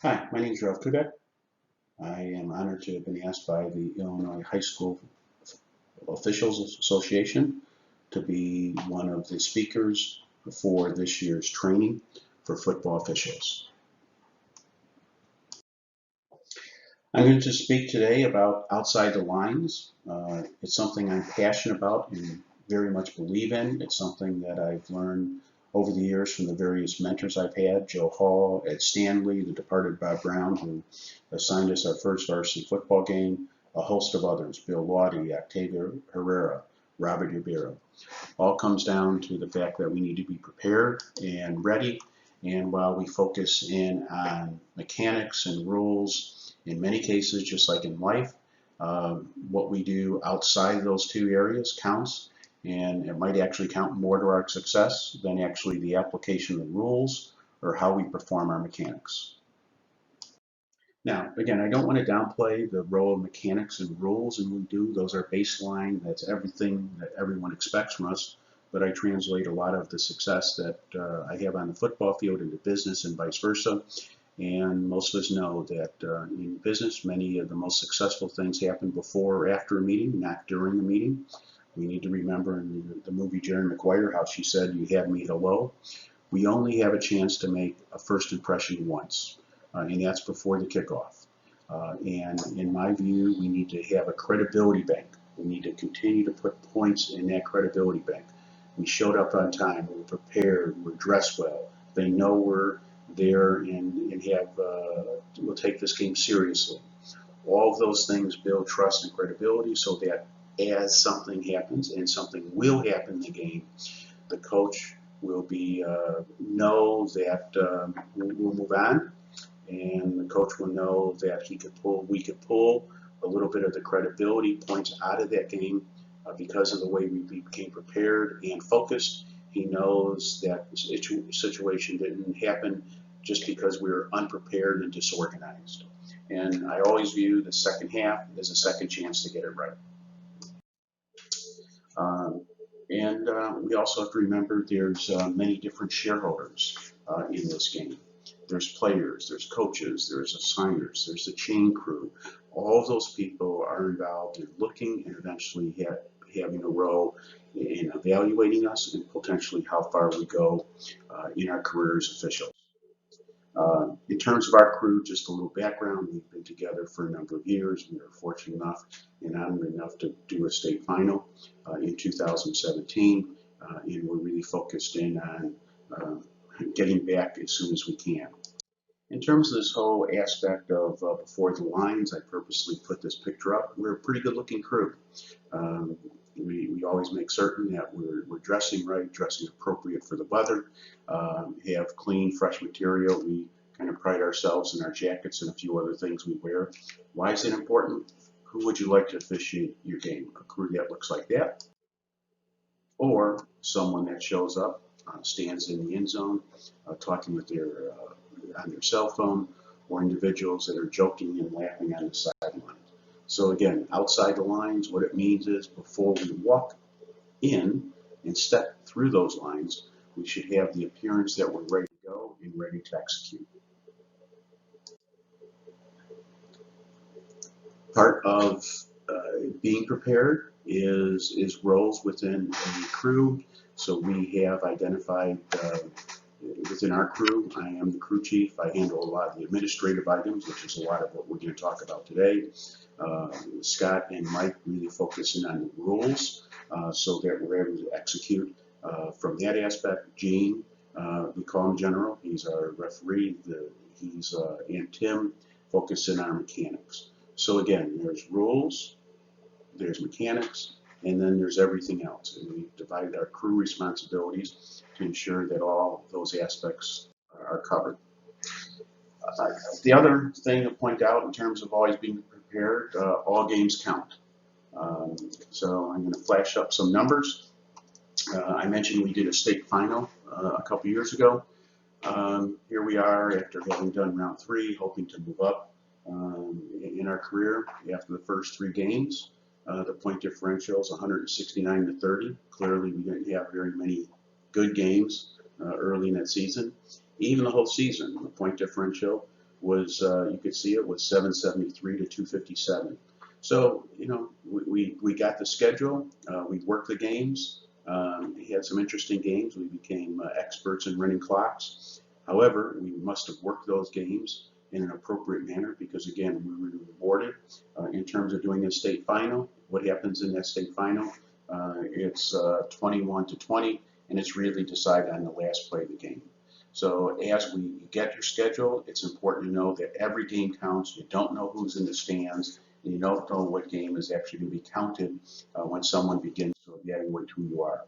Hi, my name is Ralph Kudak. I am honored to have been asked by the Illinois High School Officials Association to be one of the speakers for this year's training for football officials. I'm going to speak today about outside the lines. It's something I'm passionate about and very much believe in. It's something that I've learned over the years from the various mentors I've had, Joe Hall, Ed Stanley, the departed Bob Brown, who assigned us our first varsity football game, a host of others, Bill Lawdy, Octavio Herrera, Robert Ubero. All comes down to the fact that we need to be prepared and ready. And while we focus in on mechanics and rules, in many cases, just like in life, what we do outside of those two areas counts. And it might actually count more to our success than actually the application of the rules or how we perform our mechanics. Now, again, I don't want to downplay the role of mechanics and rules, and we do. Those are baseline. That's everything that everyone expects from us. But I translate a lot of the success that I have on the football field into business and vice versa. And most of us know that in business, many of the most successful things happen before or after a meeting, not during a meeting. We need to remember in the movie Jerry Maguire how she said, "You had me hello." We only have a chance to make a first impression once, and that's before the kickoff. And in my view, we need to have a credibility bank. We need to continue to put points in that credibility bank. We showed up on time, we're prepared, we're dressed well. They know we're there and we'll take this game seriously. All of those things build trust and credibility so that as something happens, and something will happen in the game, the coach will be know that we'll move on, and the coach will know that we could pull a little bit of the credibility points out of that game because of the way we became prepared and focused. He knows that the situation didn't happen just because we were unprepared and disorganized. And I always view the second half as a second chance to get it right. Um, and we also have to remember there's many different shareholders in this game. There's players, there's coaches, there's assigners, there's the chain crew. All of those people are involved in looking and eventually having a role in evaluating us and potentially how far we go in our career as officials. In terms of our crew, just a little background, we've been together for a number of years. We were fortunate enough and honored enough to do a state final in 2017, and we're really focused in on getting back as soon as we can. In terms of this whole aspect of before the lines, I purposely put this picture up. We're a pretty good looking crew. Um, we always make certain that we're dressing right, dressing appropriate for the weather, have clean, fresh material. We kind of pride ourselves in our jackets and a few other things we wear. Why is it important? Who would you like to officiate your game? A crew that looks like that, or someone that shows up, stands in the end zone, talking with their on their cell phone, or individuals that are joking and laughing on the sideline. So again, outside the lines, what it means is before we walk in and step through those lines, we should have the appearance that we're ready to go and ready to execute. Part of being prepared is roles within a crew. So we have identified within our crew, I am the crew chief. I handle a lot of the administrative items, which is a lot of what we're going to talk about today. Scott and Mike really focusing on the rules so that we're able to execute from that aspect. Gene, we call him General. He's our referee. And Tim focusing on mechanics. So again, there's rules, there's mechanics, and then there's everything else. And we've divided our crew responsibilities to ensure that all those aspects are covered. The other thing to point out in terms of always being prepared, all games count. So I'm going to flash up some numbers. I mentioned we did a state final a couple years ago. Here we are after having done round 3, hoping to move up in our career after the first 3 games. The point differential is 169 to 30. Clearly, we didn't have very many good games early in that season. Even the whole season, the point differential was, you could see it was 773 to 257. So, we got the schedule, we worked the games, we had some interesting games, we became experts in running clocks. However, we must have worked those games in an appropriate manner because, again, we were rewarded in terms of doing a state final. What happens in that state final? It's 21 to 20, and it's really decided on the last play of the game. So as we get your schedule, it's important to know that every game counts. You don't know who's in the stands, and you don't know what game is actually going to be counted when someone begins to evaluate who you are.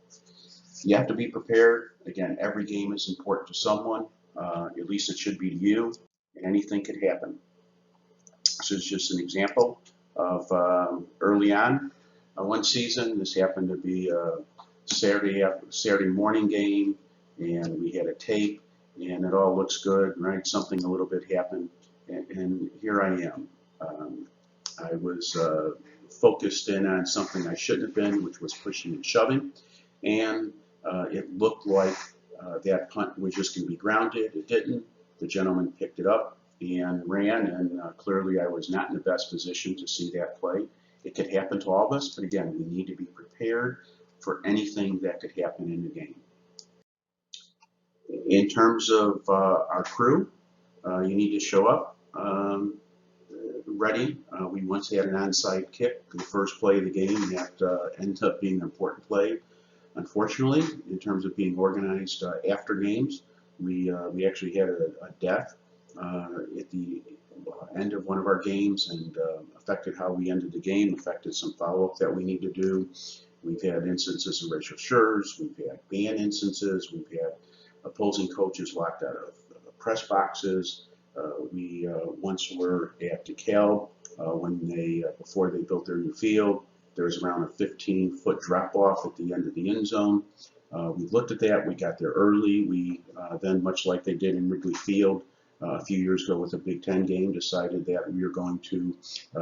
You have to be prepared. Again, every game is important to someone. At least it should be to you, and anything could happen. This is just an example of early on. One season, this happened to be a Saturday morning game, and we had a tape, and it all looks good, right? Something a little bit happened, and here I am. I was focused in on something I shouldn't have been, which was pushing and shoving, and it looked like that punt was just going to be grounded. It didn't. The gentleman picked it up and ran, and clearly I was not in the best position to see that play. It could happen to all of us, but again, we need to be prepared for anything that could happen in the game. In terms of our crew, you need to show up ready. We once had an onside kick, the first play of the game, that ended up being an important play. Unfortunately, in terms of being organized after games, we actually had a death at the end of one of our games, and affected how we ended the game, affected some follow-up that we need to do. We've had instances of racial slurs, we've had ban instances, we've had opposing coaches locked out of press boxes. We once were at DeKalb when before they built their new field. There was around a 15-foot drop-off at the end of the end zone. We looked at that. We got there early. We then, much like they did in Wrigley Field a few years ago with the Big Ten game, decided that we were going to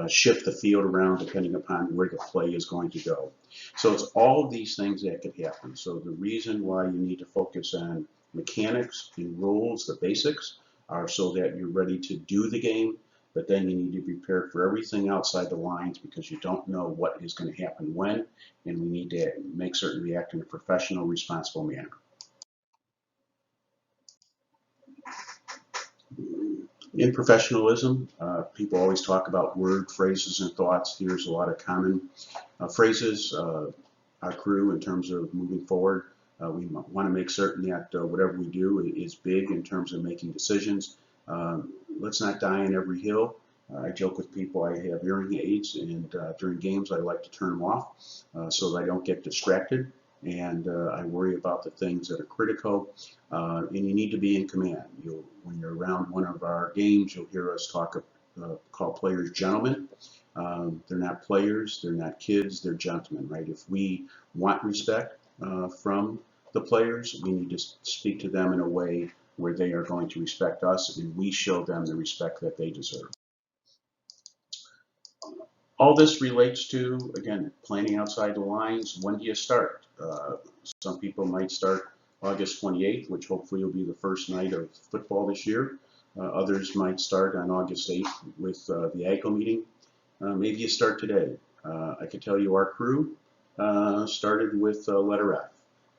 shift the field around depending upon where the play is going to go. So it's all of these things that could happen. So the reason why you need to focus on mechanics and rules, the basics, are so that you're ready to do the game. But then you need to be prepared for everything outside the lines because you don't know what is going to happen when, and we need to make certain we act in a professional, responsible manner. In professionalism, people always talk about word, phrases, and thoughts. Here's a lot of common phrases. Our crew, in terms of moving forward, we want to make certain that whatever we do is big in terms of making decisions. Let's not die on every hill. I joke with people I have hearing aids, and during games I like to turn them off so that I don't get distracted, and I worry about the things that are critical. And you need to be in command. When you're around one of our games, you'll hear us call players gentlemen. They're not players, they're not kids, they're gentlemen, right? If we want respect from the players, we need to speak to them in a way where they are going to respect us, and we show them the respect that they deserve. All this relates to, again, planning outside the lines. When do you start? Some people might start August 28th, which hopefully will be the first night of football this year. Others might start on August 8th with the AGCO meeting. Maybe you start today. I can tell you our crew started with letter F.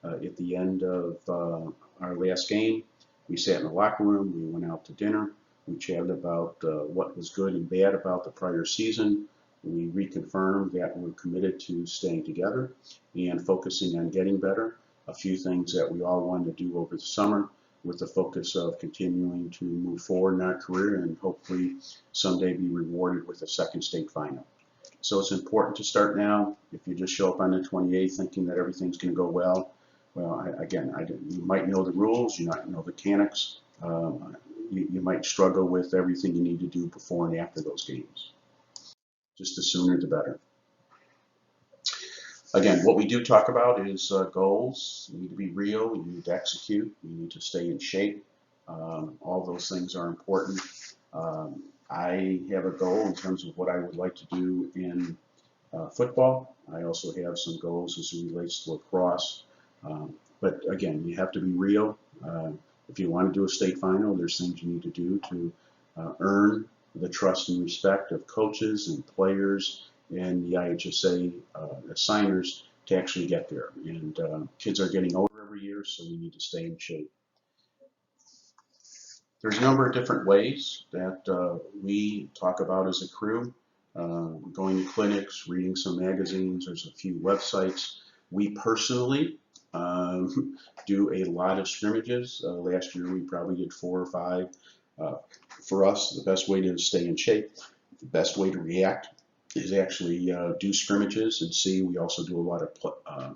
At the end of our last game, we sat in the locker room, we went out to dinner, we chatted about what was good and bad about the prior season. We reconfirmed that we're committed to staying together and focusing on getting better. A few things that we all wanted to do over the summer with the focus of continuing to move forward in our career and hopefully someday be rewarded with a second state final. So it's important to start now. If you just show up on the 28th thinking that everything's going to go well, you might know the rules, you might know the mechanics, you might struggle with everything you need to do before and after those games. Just the sooner the better. Again, what we do talk about is goals. You need to be real, you need to execute, you need to stay in shape. All those things are important. I have a goal in terms of what I would like to do in football. I also have some goals as it relates to lacrosse. But again, you have to be real. If you want to do a state final, there's things you need to do to earn the trust and respect of coaches and players and the IHSA assigners to actually get there. And kids are getting older every year, so we need to stay in shape. There's a number of different ways that we talk about as a crew, going to clinics, reading some magazines. There's a few websites. We personally do a lot of scrimmages. Last year we probably did 4 or 5. For us, the best way to stay in shape, the best way to react is actually do scrimmages and see. We also do a lot of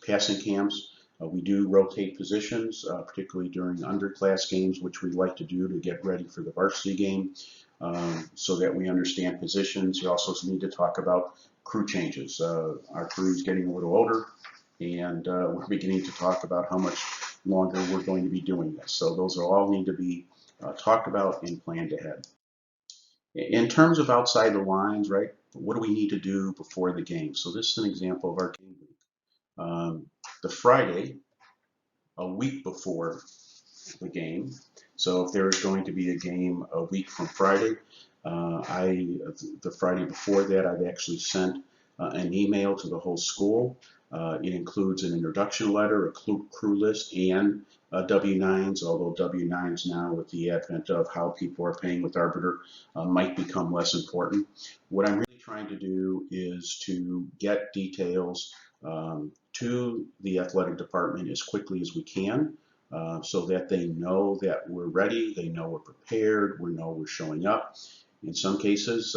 passing camps. We do rotate positions, particularly during underclass games, which we like to do to get ready for the varsity game, so that we understand positions. You also need to talk about crew changes. Our crew is getting a little older, and we're beginning to talk about how much longer we're going to be doing this. So those all need to be talked about and planned ahead. In terms of outside the lines, right, what do we need to do before the game? So this is an example of our game week. The Friday, a week before the game. So if there is going to be a game a week from Friday, the Friday before that, I've actually sent an email to the whole school. It includes an introduction letter, a crew list, and W-9s, although W-9s now with the advent of how people are paying with Arbiter might become less important. What I'm really trying to do is to get details to the athletic department as quickly as we can, so that they know that we're ready, they know we're prepared, we know we're showing up. In some cases,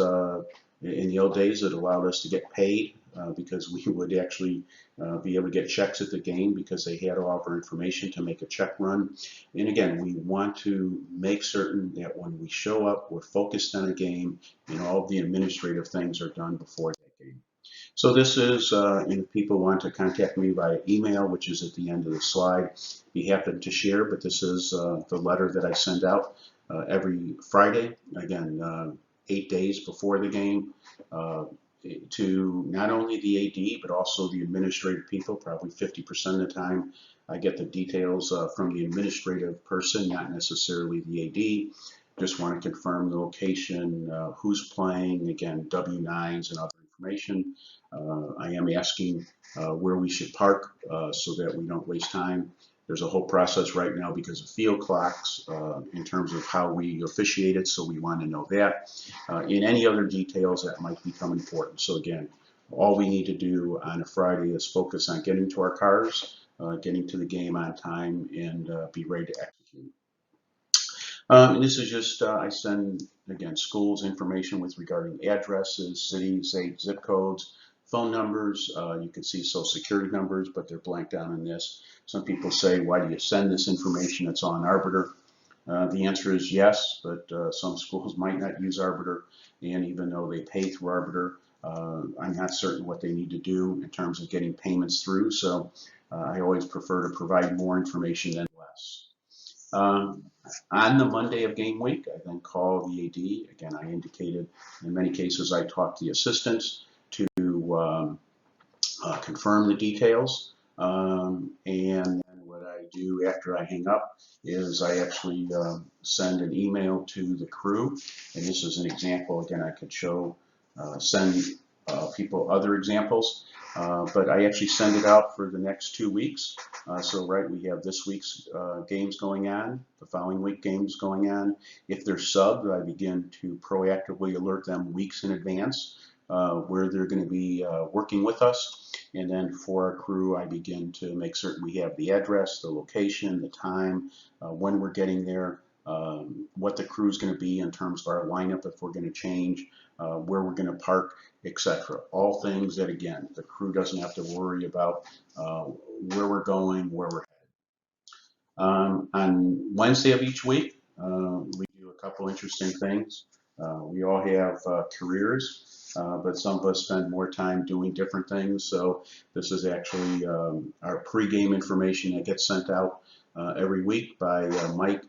in the old days, it allowed us to get paid because we would actually be able to get checks at the game because they had all of our information to make a check run. And again, we want to make certain that when we show up, we're focused on a game and all of the administrative things are done before that game. So this is, if people want to contact me via email, which is at the end of the slide, be happy to share, but this is the letter that I send out every Friday, again, 8 days before the game, to not only the AD, but also the administrative people. Probably 50% of the time I get the details from the administrative person, not necessarily the AD. Just want to confirm the location, who's playing, again, W-9s and other information. I am asking where we should park so that we don't waste time. There's a whole process right now because of field clocks in terms of how we officiate it, so we want to know that. In any other details that might become important. So again, all we need to do on a Friday is focus on getting to our cars, getting to the game on time, and be ready to execute. And this is just, I send, again, schools information with regarding addresses, cities, zip codes, phone numbers. You can see social security numbers, but they're blanked out in this. Some people say, why do you send this information? It's on Arbiter. The answer is yes, but some schools might not use Arbiter, and even though they pay through Arbiter, I'm not certain what they need to do in terms of getting payments through, so I always prefer to provide more information than less. On the Monday of game week, I then call the AD. Again, I indicated in many cases I talk to the assistants to confirm the details, and then what I do after I hang up is I actually send an email to the crew, and this is an example. Again, I could send people other examples, but I actually send it out for the next 2 weeks. So right, we have this week's games going on, the following week games going on. If they're subbed, I begin to proactively alert them weeks in advance where they're going to be working with us. And then for our crew, I begin to make certain we have the address, the location, the time, when we're getting there, what the crew is going to be in terms of our lineup if we're going to change, where we're going to park, etc. All things that, again, the crew doesn't have to worry about where we're going, where we're headed. On Wednesday of each week, we do a couple interesting things. We all have careers. But some of us spend more time doing different things. So this is actually our pregame information that gets sent out every week by Mike.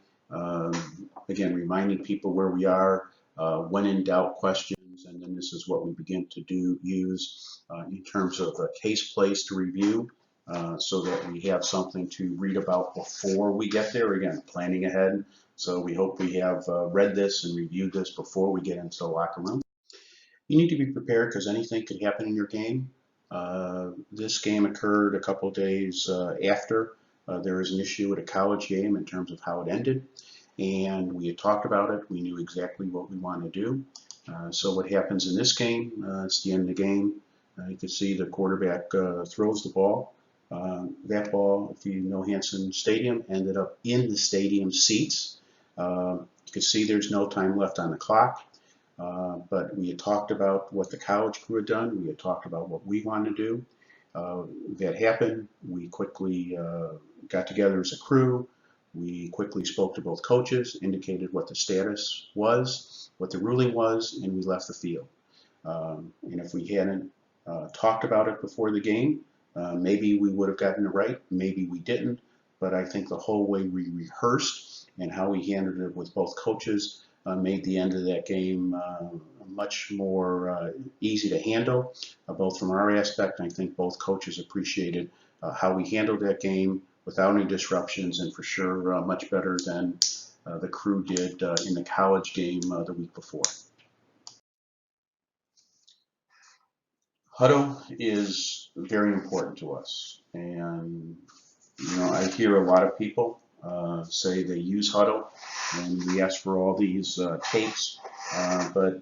Again, reminding people where we are, when in doubt questions, and then this is what we begin to use in terms of a case place to review, so that we have something to read about before we get there. Again, planning ahead. So we hope we have read this and reviewed this before we get into the locker room. You need to be prepared because anything could happen in your game. This game occurred a couple days after there was an issue at a college game in terms of how it ended, and we had talked about it. We knew exactly what we wanted to do. So what happens in this game, it's the end of the game. You can see the quarterback throws the ball. That ball, if you know Hanson Stadium, ended up in the stadium seats. You can see there's no time left on the clock. But we had talked about what the college crew had done. We had talked about what we wanted to do. That happened. We quickly got together as a crew. We quickly spoke to both coaches, indicated what the status was, what the ruling was, and we left the field. And if we hadn't talked about it before the game, maybe we would have gotten it right, maybe we didn't. But I think the whole way we rehearsed and how we handled it with both coaches made the end of that game much more easy to handle, both from our aspect. I think both coaches appreciated how we handled that game without any disruptions, and for sure much better than the crew did in the college game the week before. Huddle is very important to us, and I hear a lot of people say they use Huddle, and we ask for all these tapes, but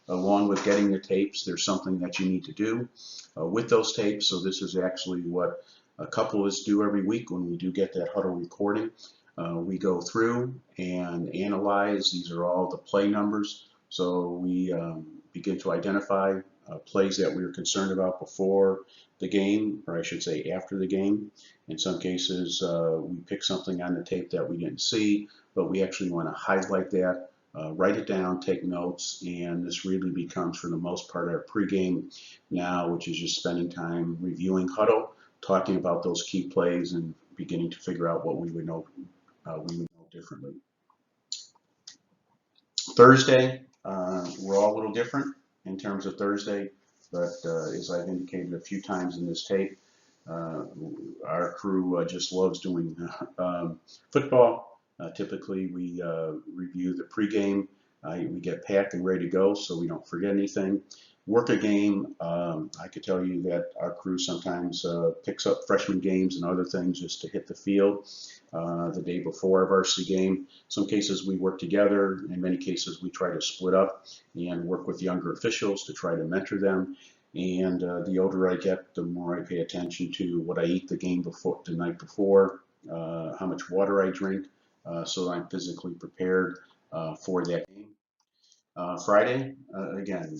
along with getting the tapes, there's something that you need to do with those tapes. So this is actually what a couple of us do every week when we do get that Huddle recording. We go through and analyze. These are all the play numbers. So we begin to identify plays that we were concerned about before the game, or I should say after the game. In some cases, we pick something on the tape that we didn't see, but we actually want to highlight that, write it down, take notes, and this really becomes, for the most part, our pregame now, which is just spending time reviewing Huddle, talking about those key plays, and beginning to figure out what we would know differently. Thursday, we're all a little different in terms of Thursday, but as I've indicated a few times in this tape, our crew just loves doing football. Typically, we review the pregame. We get packed and ready to go so we don't forget anything. Work a game. I could tell you that our crew sometimes picks up freshman games and other things just to hit the field the day before a varsity game. Some cases we work together. In many cases, we try to split up and work with younger officials to try to mentor them. And the older I get, the more I pay attention to what I eat the night before, how much water I drink, so that I'm physically prepared for that game. Friday, again,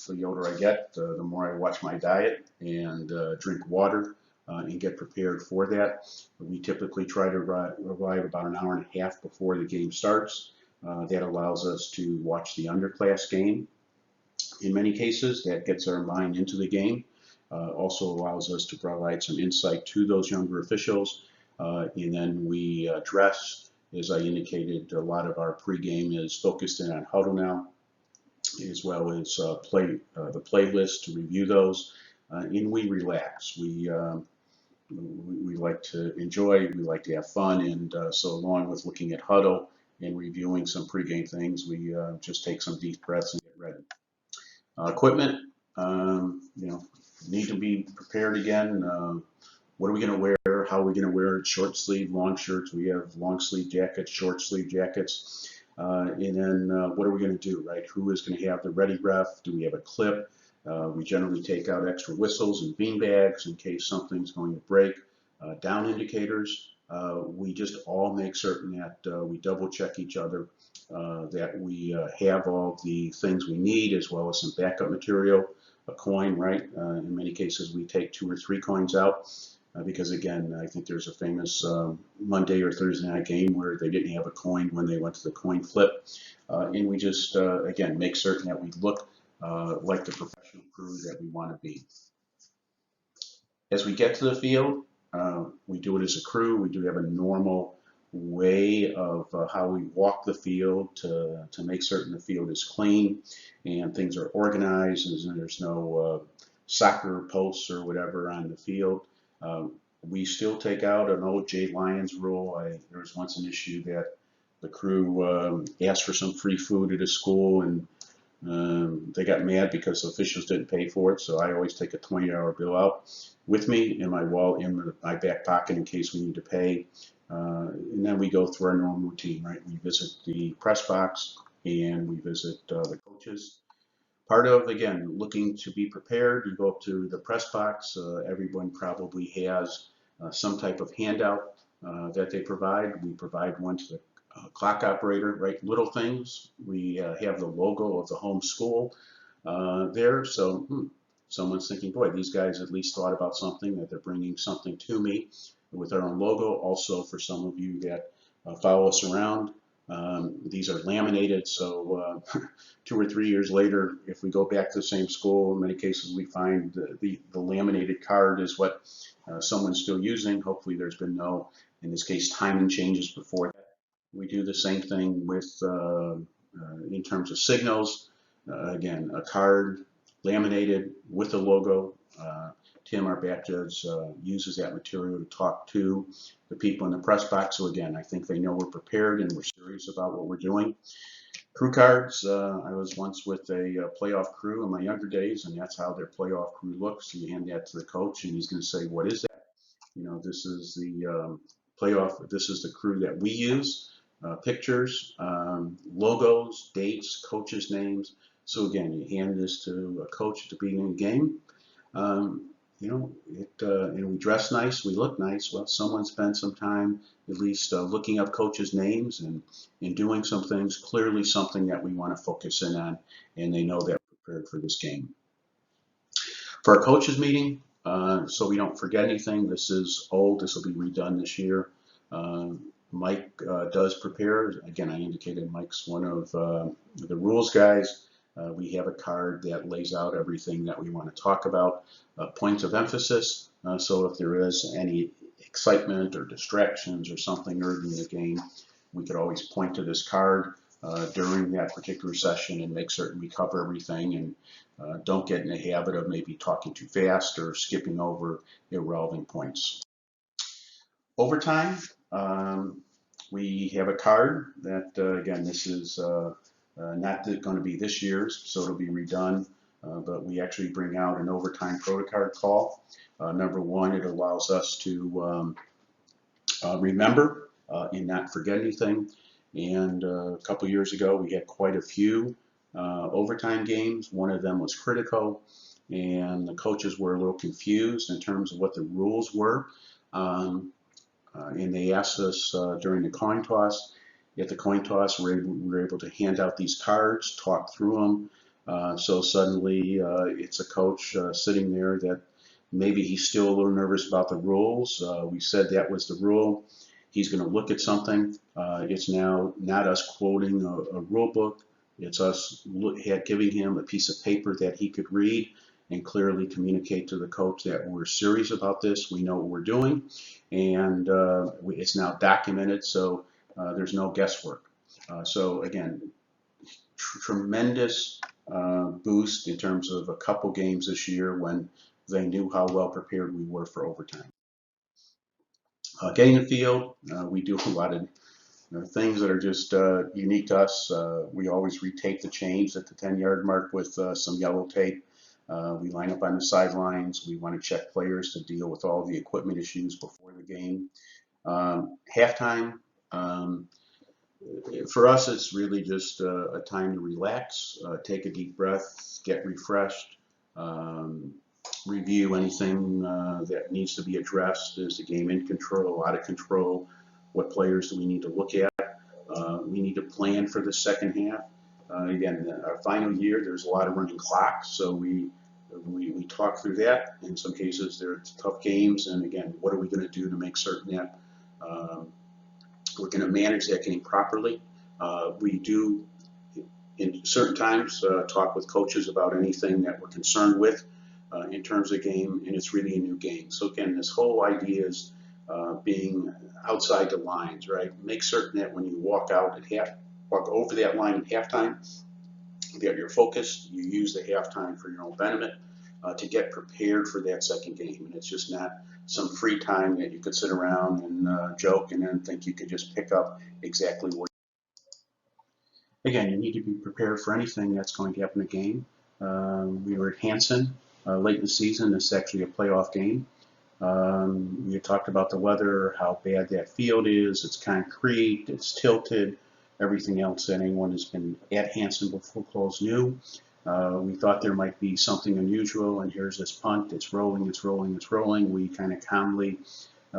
the older I get, the more I watch my diet and drink water and get prepared for that. We typically try to arrive about an hour and a half before the game starts. That allows us to watch the underclass game. In many cases, that gets our mind into the game. Also allows us to provide some insight to those younger officials. And then we dress. As I indicated, a lot of our pregame is focused in on Huddle now, as well as the playlist to review those. And we relax. We like to enjoy, we like to have fun, and so along with looking at Huddle and reviewing some pregame things, we just take some deep breaths and get ready. Equipment, need to be prepared again. What are we going to wear? How are we going to wear it? Short sleeve, long shirts. We have long sleeve jackets, short sleeve jackets. And then what are we going to do, right? Who is going to have the ready ref? Do we have a clip? We generally take out extra whistles and bean bags in case something's going to break. Down indicators. We just all make certain that we double check each other, that we have all the things we need, as well as some backup material. A coin, right? In many cases, we take 2 or 3 coins out. Because again, I think there's a famous Monday or Thursday night game where they didn't have a coin when they went to the coin flip. And we just, again, make certain that we look like the professional crew that we want to be. As we get to the field, we do it as a crew. We do have a normal way of how we walk the field to make certain the field is clean and things are organized and there's no soccer posts or whatever on the field. We still take out an old Jay Lyons rule. There was once an issue that the crew asked for some free food at a school, and they got mad because the officials didn't pay for it. So I always take a $20 bill out with me in my wallet, in my back pocket, in case we need to pay. And then we go through our normal routine, right? We visit the press box and we visit the coaches. Part of, again, looking to be prepared, you go up to the press box. Everyone probably has some type of handout that they provide. We provide one to the clock operator, right? Little things. We have the logo of the home school there. So someone's thinking, boy, these guys at least thought about something, that they're bringing something to me with our own logo. Also, for some of you that follow us around, these are laminated, so 2 or 3 years later, if we go back to the same school, in many cases we find the laminated card is what someone's still using. Hopefully there's been no, in this case, timing changes before that. We do the same thing with, in terms of signals. Again, a card laminated with the logo. Tim, our back judge, uses that material to talk to the people in the press box. So again, I think they know we're prepared and we're serious about what we're doing. Crew cards. I was once with a playoff crew in my younger days, and that's how their playoff crew looks. You hand that to the coach, and he's going to say, "What is that?" You know, this is the playoff. This is the crew that we use. Pictures, logos, dates, coaches' names. So again, you hand this to a coach at the beginning of the game. You know, and we dress nice, we look nice. Well, someone spent some time at least looking up coaches' names and doing some things, clearly something that we want to focus in on, and they know that we're prepared for this game. For our coaches meeting, so we don't forget anything, this is old, this will be redone this year. Mike does prepare. Again, I indicated Mike's one of the rules guys. We have a card that lays out everything that we want to talk about, points of emphasis. So if there is any excitement or distractions or something early in the game, we could always point to this card during that particular session and make certain we cover everything and don't get in the habit of maybe talking too fast or skipping over irrelevant points. Overtime, we have a card that, again, this is not going to be this year's, so it'll be redone, but we actually bring out an overtime protocol call. Number one, it allows us to remember and not forget anything. And a couple years ago, we had quite a few overtime games. One of them was critical, and the coaches were a little confused in terms of what the rules were. And they asked us during the coin toss. At the coin toss, we were able to hand out these cards, talk through them. So suddenly it's a coach sitting there that maybe he's still a little nervous about the rules. We said that was the rule. He's going to look at something. It's now not us quoting a rule book. It's us giving him a piece of paper that he could read and clearly communicate to the coach that we're serious about this. We know what we're doing, and it's now documented, so there's no guesswork. So again, tremendous boost in terms of a couple games this year when they knew how well prepared we were for overtime. Getting the field, we do a lot of things that are just unique to us. We always retape the chains at the 10-yard mark with some yellow tape. We line up on the sidelines. We want to check players to deal with all the equipment issues before the game. Halftime, for us, it's really just a time to relax, take a deep breath, get refreshed, review anything that needs to be addressed. Is the game in control, out of control? What players do we need to look at? We need to plan for the second half. Again, our final year, there's a lot of running clocks, so we talk through that. In some cases, they're tough games, and again, what are we going to do to make certain that we're going to manage that game properly? We do, in certain times, talk with coaches about anything that we're concerned with in terms of game, and it's really a new game. So again, this whole idea is being outside the lines, right? Make certain that when you walk out at walk over that line at halftime, that you're focused. You use the halftime for your own benefit to get prepared for that second game, and it's just not some free time that you could sit around and joke and then think you could just pick up exactly where Again, you need to be prepared for anything that's going to happen in a game. We were at Hanson late in the season. This is actually a playoff game. We had talked about the weather, how bad that field is. It's concrete, it's tilted, everything else that anyone who's been at Hanson before close knew. We thought there might be something unusual, and here's this punt. It's rolling, it's rolling, it's rolling. We kind of calmly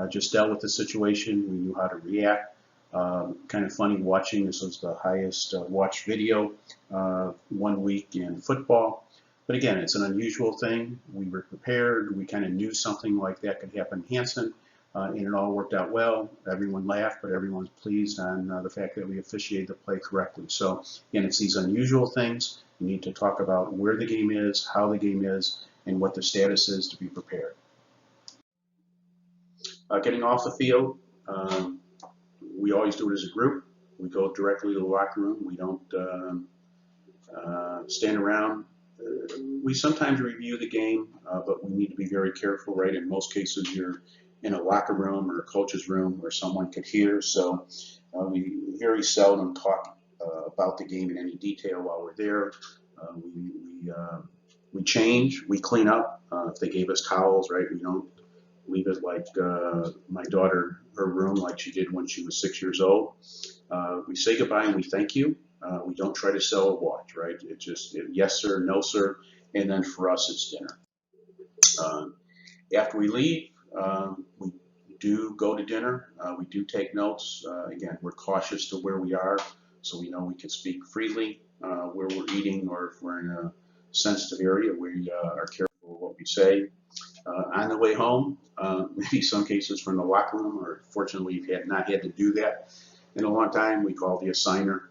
just dealt with the situation. We knew how to react. Kind of funny watching. This was the highest watched video 1 week in football. But again, it's an unusual thing. We were prepared. We kind of knew something like that could happen in Hanson, and it all worked out well. Everyone laughed, but everyone's pleased on the fact that we officiated the play correctly. So again, it's these unusual things. You need to talk about where the game is, how the game is, and what the status is to be prepared. Getting off the field, we always do it as a group. We go directly to the locker room. We don't stand around. We sometimes review the game, but we need to be very careful, right? In most cases, you're in a locker room or a coach's room where someone could hear. So we very seldom talk about the game in any detail while we're there. We change, we clean up. If they gave us towels, right, we don't leave it like my daughter, her room, like she did when she was 6 years old. We say goodbye and we thank you. We don't try to sell a watch, right? It's just yes, sir, no, sir, and then for us, it's dinner. After we leave, we do go to dinner. We do take notes. Again, we're cautious to where we are, so we know we can speak freely where we're eating, or if we're in a sensitive area, we are careful what we say. On the way home, maybe some cases from the locker room, or fortunately we've not had to do that in a long time, we call the assigner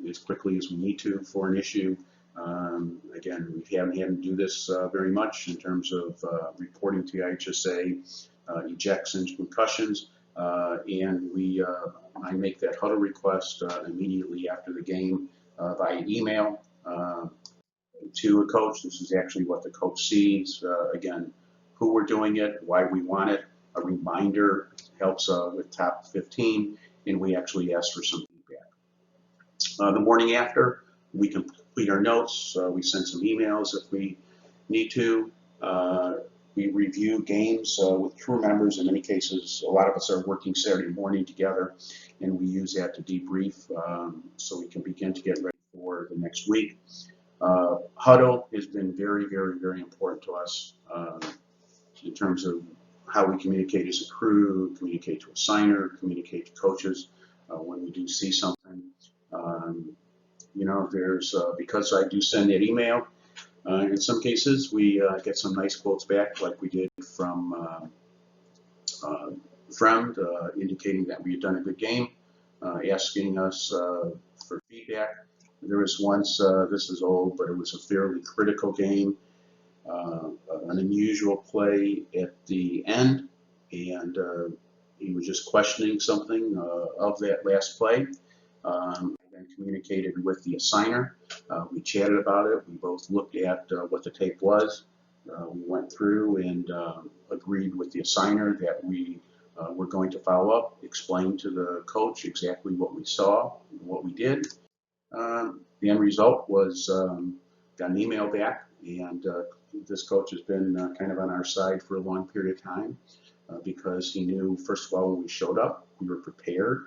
as quickly as we need to for an issue. Again, we haven't had to do this very much in terms of reporting to IHSA ejections, concussions, and I make that huddle request immediately after the game via email to a coach. This is actually what the coach sees. Again, who we're doing it, why we want it. A reminder helps with top 15, and we actually ask for some feedback. The morning after, we complete our notes. We send some emails if we need to. We review games with crew members. In many cases, a lot of us are working Saturday morning together, and we use that to debrief so we can begin to get ready for the next week. Huddle has been very, very, very important to us in terms of how we communicate as a crew, communicate to a signer, communicate to coaches when we do see something. There's because I do send that email. In some cases, we get some nice quotes back, like we did from a friend indicating that we had done a good game, asking us for feedback. There was once, this is old, but it was a fairly critical game, an unusual play at the end, and he was just questioning something of that last play. And communicated with the assigner. We chatted about it. We both looked at what the tape was. We went through and agreed with the assigner that we were going to follow up, explain to the coach exactly what we saw, what we did. The end result was got an email back, and this coach has been kind of on our side for a long period of time because he knew, first of all, when we showed up, we were prepared,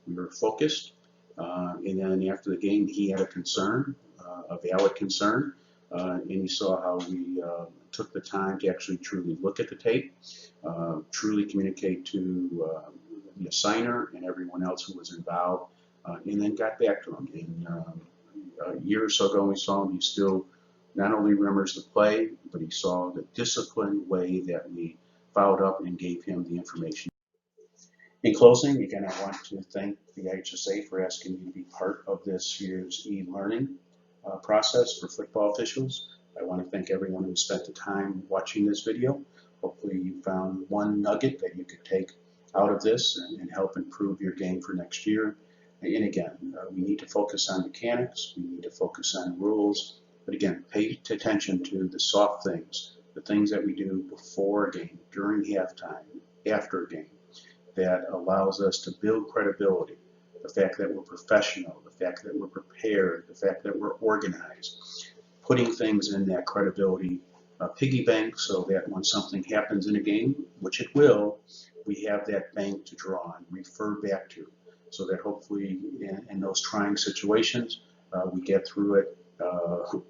we were focused. And then after the game, he had a concern, a valid concern, and he saw how we took the time to actually truly look at the tape, truly communicate to the assigner and everyone else who was involved, and then got back to him. And a year or so ago, we saw him. He still not only remembers the play, but he saw the disciplined way that we followed up and gave him the information. In closing, again, I want to thank the IHSA for asking me to be part of this year's e-learning process for football officials. I want to thank everyone who spent the time watching this video. Hopefully you found one nugget that you could take out of this and help improve your game for next year. And again, we need to focus on mechanics, we need to focus on rules, but again, pay attention to the soft things, the things that we do before a game, during halftime, after a game, that allows us to build credibility. the fact that we're professional, the fact that we're prepared, the fact that we're organized, putting things in that credibility piggy bank so that when something happens in a game, which it will, we have that bank to draw on, refer back to, so that hopefully in those trying situations, we get through it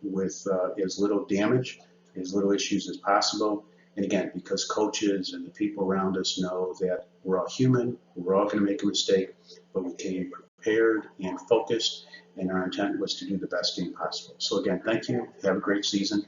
with as little damage, as little issues as possible. And again, because coaches and the people around us know that we're all human, we're all going to make a mistake, but we came prepared and focused, and our intent was to do the best game possible. So again, thank you. Have a great season.